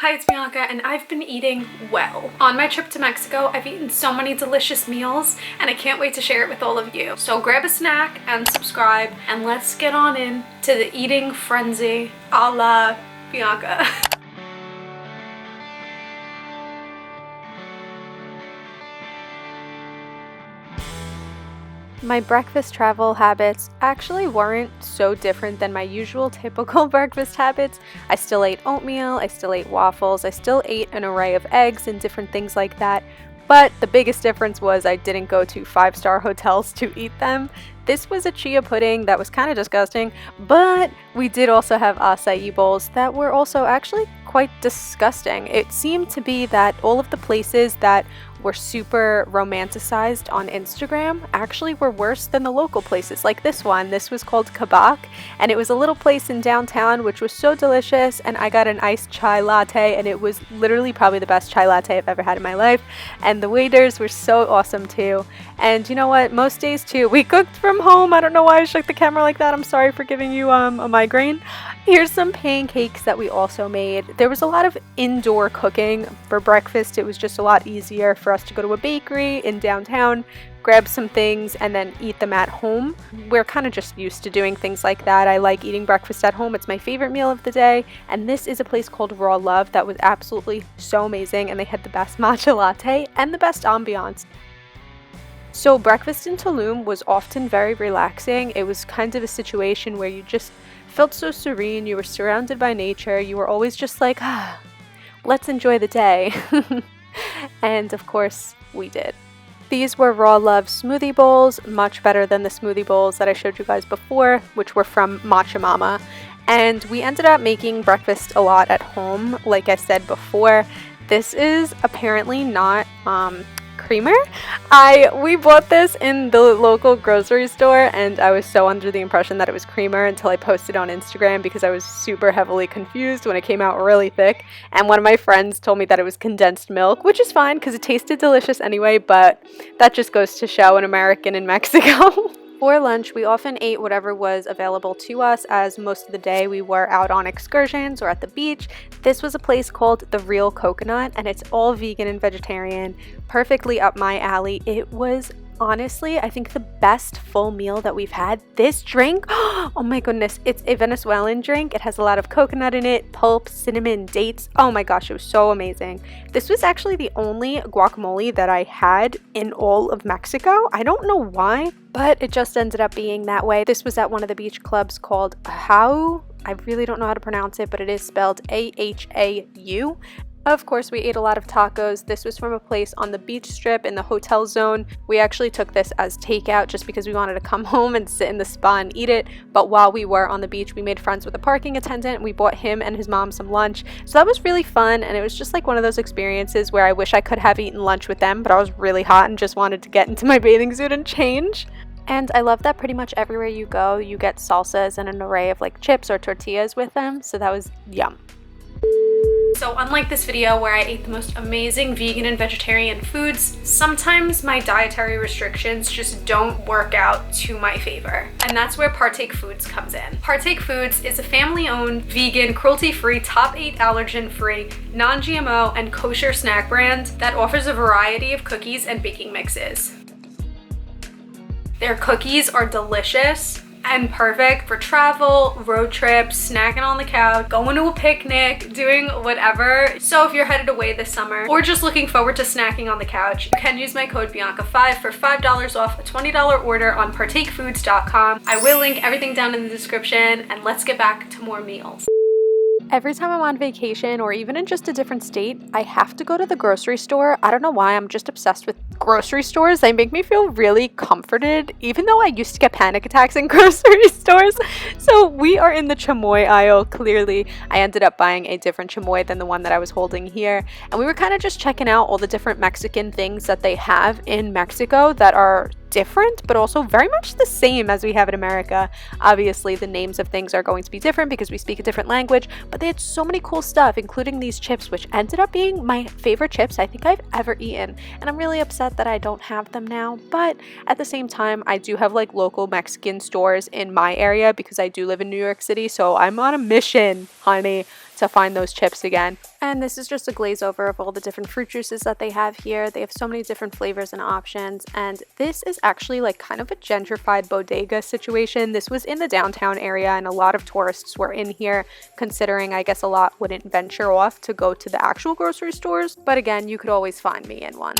Hi, it's Bianca, and I've been eating well. On my trip to Mexico, I've eaten so many delicious meals, and I can't wait to share it with all of you. So grab a snack and subscribe, and let's get on in to the eating frenzy a la Bianca. My breakfast travel habits actually weren't so different than my usual typical breakfast habits. I still ate oatmeal, I still ate waffles, I still ate an array of eggs and different things like that. But the biggest difference was I didn't go to 5-star hotels to eat them. This was a chia pudding that was kind of disgusting, but we did also have acai bowls that were also actually quite disgusting. It seemed to be that all of the places that were super romanticized on Instagram actually were worse than the local places, like this one. This was called Kabak, and it was a little place in downtown which was so delicious, and I got an iced chai latte, and it was literally probably the best chai latte I've ever had in my life, and the waiters were so awesome too. And you know what, most days too, we cooked from home. I don't know why I shook the camera like that. I'm sorry for giving you a migraine. Here's some pancakes that we also made. There was a lot of indoor cooking for breakfast. It was just a lot easier for us to go to a bakery in downtown, grab some things, and then eat them at home. We're kind of just used to doing things like that. I like eating breakfast at home. It's my favorite meal of the day. And this is a place called Raw Love that was absolutely so amazing, and they had the best matcha latte and the best ambiance. So breakfast in Tulum was often very relaxing. It was kind of a situation where you just felt so serene. You were surrounded by nature. You were always just like, let's enjoy the day. And of course, we did. These were Raw Love smoothie bowls, much better than the smoothie bowls that I showed you guys before, which were from Matcha Mama. And we ended up making breakfast a lot at home, like I said before. This is apparently not creamer. We bought this in the local grocery store, and I was so under the impression that it was creamer until I posted on Instagram because I was super heavily confused when it came out really thick. And one of my friends told me that it was condensed milk, which is fine because it tasted delicious anyway, but that just goes to show an American in Mexico. For lunch, we often ate whatever was available to us, as most of the day we were out on excursions or at the beach. This was a place called The Real Coconut, and it's all vegan and vegetarian, perfectly up my alley. It was honestly, I think, the best full meal that we've had. This drink, oh my goodness, it's a Venezuelan drink. It has a lot of coconut in it, pulp, cinnamon, dates. Oh my gosh, it was so amazing. This was actually the only guacamole that I had in all of Mexico. I don't know why, but it just ended up being that way. This was at one of the beach clubs called Ahau. I really don't know how to pronounce it, but it is spelled A-H-A-U. Of course, we ate a lot of tacos. This was from a place on the beach strip in the hotel zone. We actually took this as takeout just because we wanted to come home and sit in the spa and eat it. But while we were on the beach, we made friends with a parking attendant. We bought him and his mom some lunch. So that was really fun, and it was just like one of those experiences where I wish I could have eaten lunch with them, but I was really hot and just wanted to get into my bathing suit and change. And I love that pretty much everywhere you go, you get salsas and an array of like chips or tortillas with them. So that was yum. So unlike this video where I ate the most amazing vegan and vegetarian foods, sometimes my dietary restrictions just don't work out to my favor. And that's where Partake Foods comes in. Partake Foods is a family-owned, vegan, cruelty-free, top 8 allergen-free, non-GMO, and kosher snack brand that offers a variety of cookies and baking mixes. Their cookies are delicious and perfect for travel, road trips, snacking on the couch, going to a picnic, doing whatever. So if you're headed away this summer or just looking forward to snacking on the couch, you can use my code Bianca5 for $5 off a $20 order on partakefoods.com. I will link everything down in the description, and let's get back to more meals. Every time I'm on vacation or even in just a different state, I have to go to the grocery store. I don't know why, I'm just obsessed with grocery stores. They make me feel really comforted, even though I used to get panic attacks in grocery stores. So we are in the chamoy aisle. Clearly, I ended up buying a different chamoy than the one that I was holding here. And we were kind of just checking out all the different Mexican things that they have in Mexico that are different, but also very much the same as we have in America. Obviously, the names of things are going to be different because we speak a different language, but they had so many cool stuff, including these chips, which ended up being my favorite chips I think I've ever eaten. And I'm really upset that I don't have them now, but at the same time, I do have like local Mexican stores in my area because I do live in New York City, so I'm on a mission, honey, to find those chips again. And this is just a glaze over of all the different fruit juices that they have here. They have so many different flavors and options, and this is actually like kind of a gentrified bodega situation. This was in the downtown area, and a lot of tourists were in here, considering I guess a lot wouldn't venture off to go to the actual grocery stores, but again, you could always find me in one.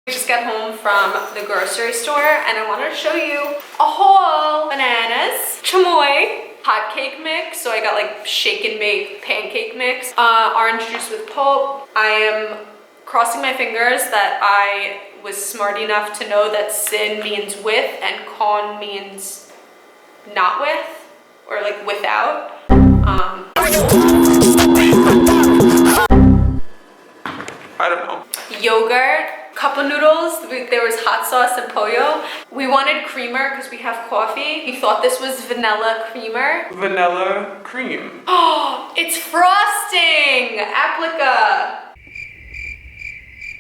We just got home from the grocery store, and I wanted to show you a haul. Bananas, chamoy, hot cake mix, so I got like shake and bake pancake mix, orange juice with pulp. I am crossing my fingers that I was smart enough to know that sin means with and con means not with, or like without. I don't know. Yogurt, cup of noodles, there was hot sauce and pollo. We wanted creamer because we have coffee. We thought this was vanilla creamer. Vanilla cream. Oh, it's frosting! Applica.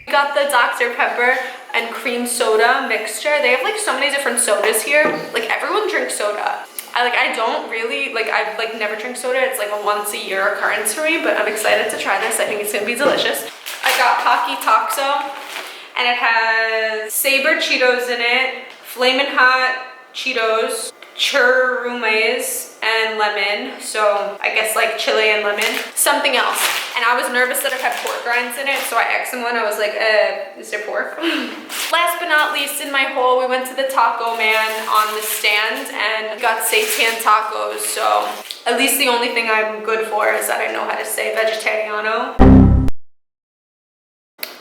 We got the Dr. Pepper and cream soda mixture. They have like so many different sodas here. Like everyone drinks soda. I don't really, I never drink soda. It's like a once a year occurrence for me, but I'm excited to try this. I think it's gonna be delicious. I got Pocky Toxo, and it has Saber Cheetos in it, Flamin' Hot Cheetos, churro and lemon, so I guess like chili and lemon, something else. And I was nervous that it had pork rinds in it, so I asked someone, I was like, is there pork? Last but not least in my haul, we went to the taco man on the stand and got seitan tacos, so at least the only thing I'm good for is that I know how to say vegetariano.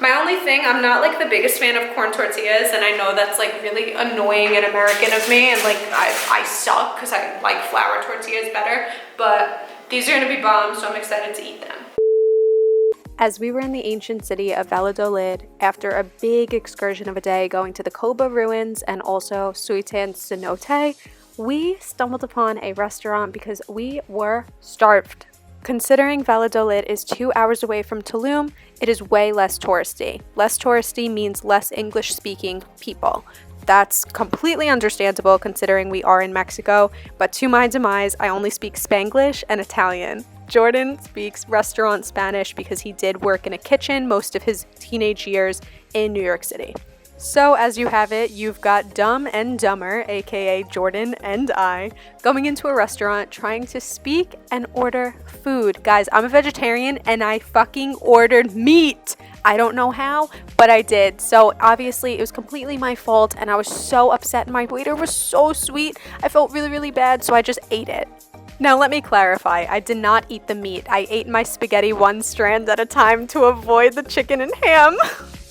My only thing, I'm not like the biggest fan of corn tortillas, and I know that's like really annoying and American of me, and like I suck because I like flour tortillas better, but these are gonna be bomb, so I'm excited to eat them. As we were in the ancient city of Valladolid, after a big excursion of a day going to the Coba ruins and also Suitan Cenote, we stumbled upon a restaurant because we were starved. Considering Valladolid is 2 hours away from Tulum, it is way less touristy. Less touristy means less English-speaking people. That's completely understandable considering we are in Mexico, but to my demise, I only speak Spanglish and Italian. Jordan speaks restaurant Spanish because he did work in a kitchen most of his teenage years in New York City. So as you have it, you've got Dumb and Dumber, aka Jordan and I, going into a restaurant trying to speak and order food. Guys, I'm a vegetarian and I fucking ordered meat. I don't know how, but I did. So obviously it was completely my fault and I was so upset and my waiter was so sweet. I felt really, really bad, so I just ate it. Now let me clarify, I did not eat the meat. I ate my spaghetti one strand at a time to avoid the chicken and ham.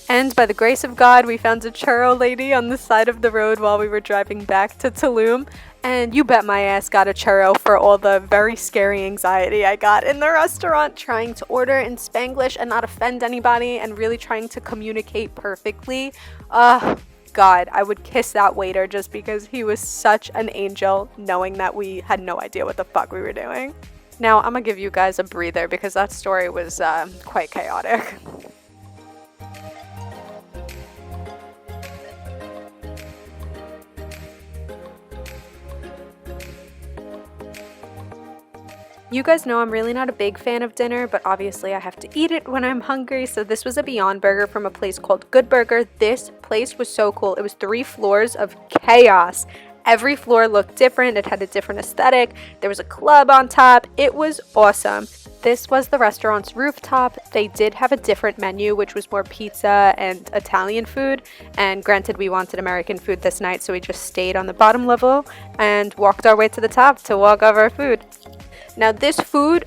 And by the grace of God, we found a churro lady on the side of the road while we were driving back to Tulum. And you bet my ass got a churro for all the very scary anxiety I got in the restaurant trying to order in Spanglish and not offend anybody and really trying to communicate perfectly. God, I would kiss that waiter just because he was such an angel, knowing that we had no idea what the fuck we were doing. Now, I'm gonna give you guys a breather because that story was quite chaotic. You guys know I'm really not a big fan of dinner, but obviously I have to eat it when I'm hungry, so this was a Beyond Burger from a place called Good Burger. This place was so cool. It was 3 floors of chaos. Every floor looked different. It had a different aesthetic. There was a club on top. It was awesome. This was the restaurant's rooftop. They did have a different menu, which was more pizza and Italian food. And granted, we wanted American food this night, so we just stayed on the bottom level and walked our way to the top to walk over our food. Now this food,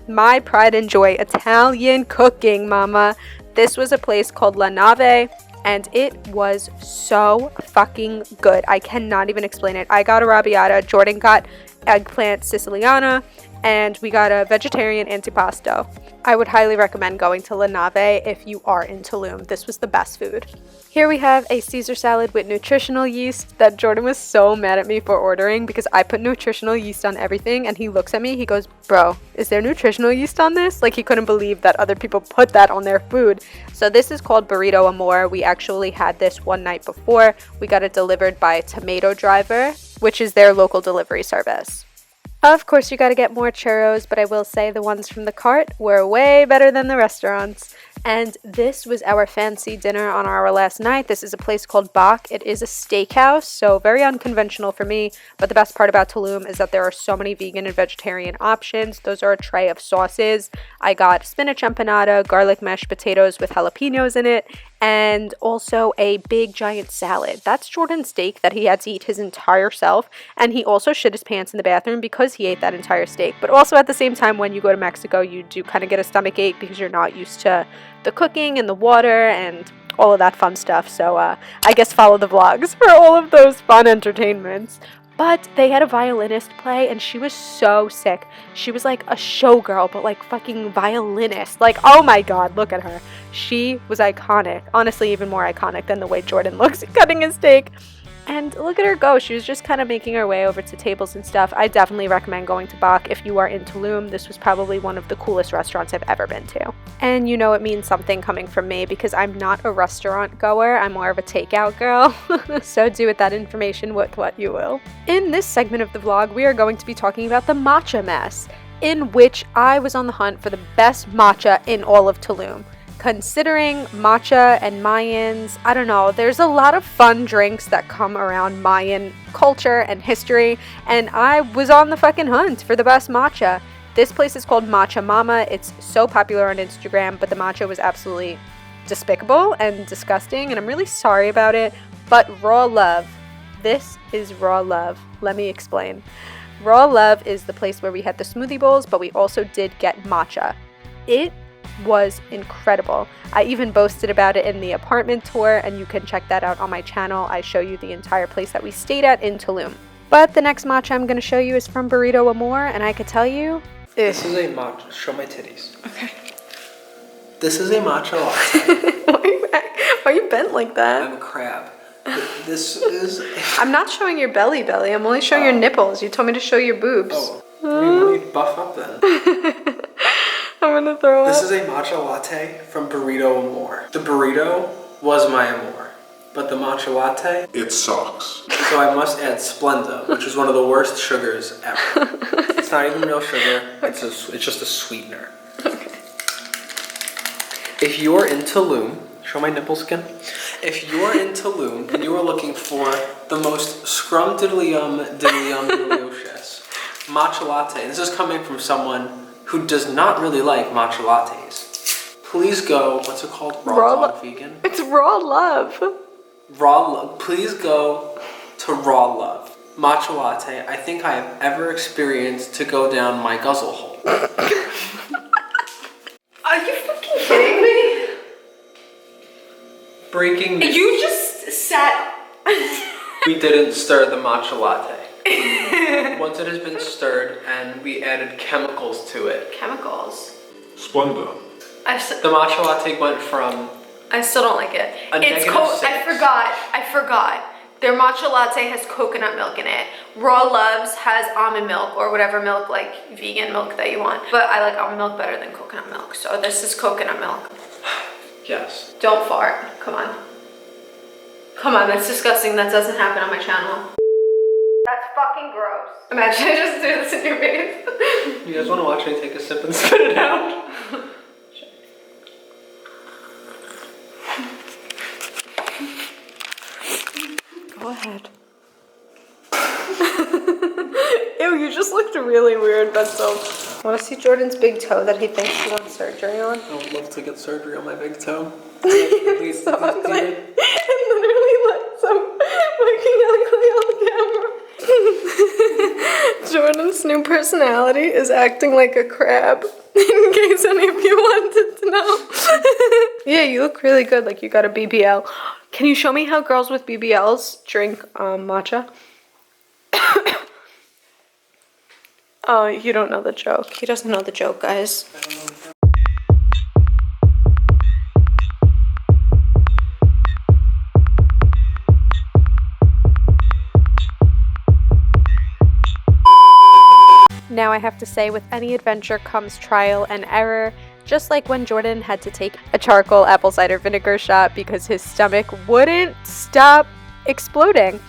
my pride and joy, Italian cooking, mama. This was a place called Nave, and it was so fucking good. I cannot even explain it. I got arrabbiata, Jordan got eggplant siciliana, and we got a vegetarian antipasto. I would highly recommend going to Nave if you are in Tulum. This was the best food. Here we have a Caesar salad with nutritional yeast that Jordan was so mad at me for ordering because I put nutritional yeast on everything, and he looks at me, he goes, bro, is there nutritional yeast on this? Like, he couldn't believe that other people put that on their food. So this is called Burrito Amor. We actually had this one night before. We got it delivered by Tomato Driver, which is their local delivery service. Of course, you gotta get more churros, but I will say the ones from the cart were way better than the restaurants. And this was our fancy dinner on our last night. This is a place called Bach. It is a steakhouse, so very unconventional for me. But the best part about Tulum is that there are so many vegan and vegetarian options. Those are a tray of sauces. I got spinach empanada, garlic mashed potatoes with jalapenos in it, and also a big giant salad. That's Jordan's steak that he had to eat his entire self, and he also shit his pants in the bathroom because he ate that entire steak. But also at the same time, when you go to Mexico, you do kind of get a stomach ache because you're not used to the cooking and the water and all of that fun stuff. So I guess follow the vlogs for all of those fun entertainments. But they had a violinist play, and she was so sick. She was like a showgirl, but like fucking violinist. Like, oh my god, look at her. She was iconic. Honestly, even more iconic than the way Jordan looks cutting his steak. And look at her go. She was just kind of making her way over to tables and stuff. I definitely recommend going to Bach if you are in Tulum. This was probably one of the coolest restaurants I've ever been to. And you know it means something coming from me because I'm not a restaurant goer. I'm more of a takeout girl. So do with that information with what you will. In this segment of the vlog, we are going to be talking about the matcha mess, in which I was on the hunt for the best matcha in all of Tulum. Considering matcha and Mayans, I don't know, there's a lot of fun drinks that come around Mayan culture and history, and I was on the fucking hunt for the best matcha. This place is called Matcha Mama. It's so popular on Instagram, but the matcha was absolutely despicable and disgusting, and I'm really sorry about it, but raw love. This is raw love. Let me explain. Raw love is the place where we had the smoothie bowls, but we also did get matcha. It was incredible. I even boasted about it in the apartment tour, and you can check that out on my channel. I show you the entire place that we stayed at in Tulum. But the next matcha I'm going to show you is from Burrito Amor, and I could tell you... This is a matcha. Show my titties. Okay. This is a matcha latte. Why are you bent like that? I'm a crab. This is... I'm not showing your belly. I'm only showing your nipples. You told me to show your boobs. Oh. I mean, what do you buff up then? I'm gonna throw up. This is a matcha latte from Burrito Amor. The burrito was my amor, but the matcha latte... It sucks. So I must add Splenda, which is one of the worst sugars ever. It's not even real sugar, it's just a sweetener. Okay. If you're in Tulum, show my nipples again. If you're in Tulum and you are looking for the most scrum-diddly-yum, diddly-yum-delicious matcha latte, this is coming from someone who does not really like matcha lattes, please go, what's it called? Raw Dog Vegan? It's Raw Love. Raw Love. Please go to Raw Love. Matcha latte, I think I have ever experienced to go down my guzzle hole. Are you fucking kidding me? Breaking news. You just sat... We didn't stir the matcha latte. Once it has been stirred and we added chemicals to it. Chemicals? Splenda. The matcha latte went from... I still don't like it. It's cold. I forgot. Their matcha latte has coconut milk in it. Raw Loves has almond milk or whatever milk, like vegan milk that you want. But I like almond milk better than coconut milk. So this is coconut milk. Yes. Don't fart. Come on. Come on, that's disgusting. That doesn't happen on my channel. That's fucking gross. Imagine I just do this in your face. You guys want to watch me take a sip and spit it out? Go ahead. Ew, you just looked really weird, but so. Want to see Jordan's big toe that he thinks he wants surgery on? I would love to get surgery on my big toe. Please, so do it. And literally like some fucking ugly on the camera. Jordan's new personality is acting like a crab. In case any of you wanted to know. Yeah, you look really good, like you got a BBL. Can you show me how girls with BBLs drink matcha? Oh, you don't know the joke. He doesn't know the joke, guys. Now I have to say, with any adventure comes trial and error. Just like when Jordan had to take a charcoal apple cider vinegar shot because his stomach wouldn't stop exploding.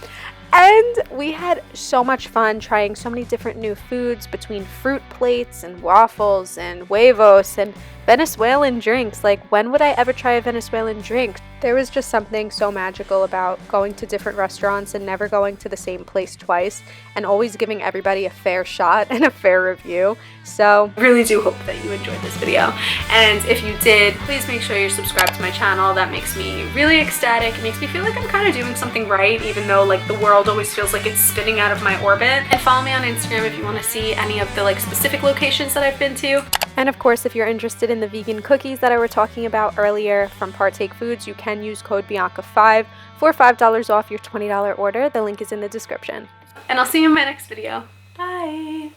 And we had so much fun trying so many different new foods between fruit plates and waffles and huevos and Venezuelan drinks. Like, when would I ever try a Venezuelan drink? There was just something so magical about going to different restaurants and never going to the same place twice, and always giving everybody a fair shot and a fair review. So I really do hope that you enjoyed this video. And if you did, please make sure you're subscribed to my channel. That makes me really ecstatic. It makes me feel like I'm kind of doing something right, even though like the world always feels like it's spinning out of my orbit. And follow me on Instagram if you want to see any of the like specific locations that I've been to. And of course, if you're interested in the vegan cookies that I were talking about earlier from Partake Foods, you can use code Bianca5 for $5 off your $20 order. The link is in the description. And I'll see you in my next video. Bye!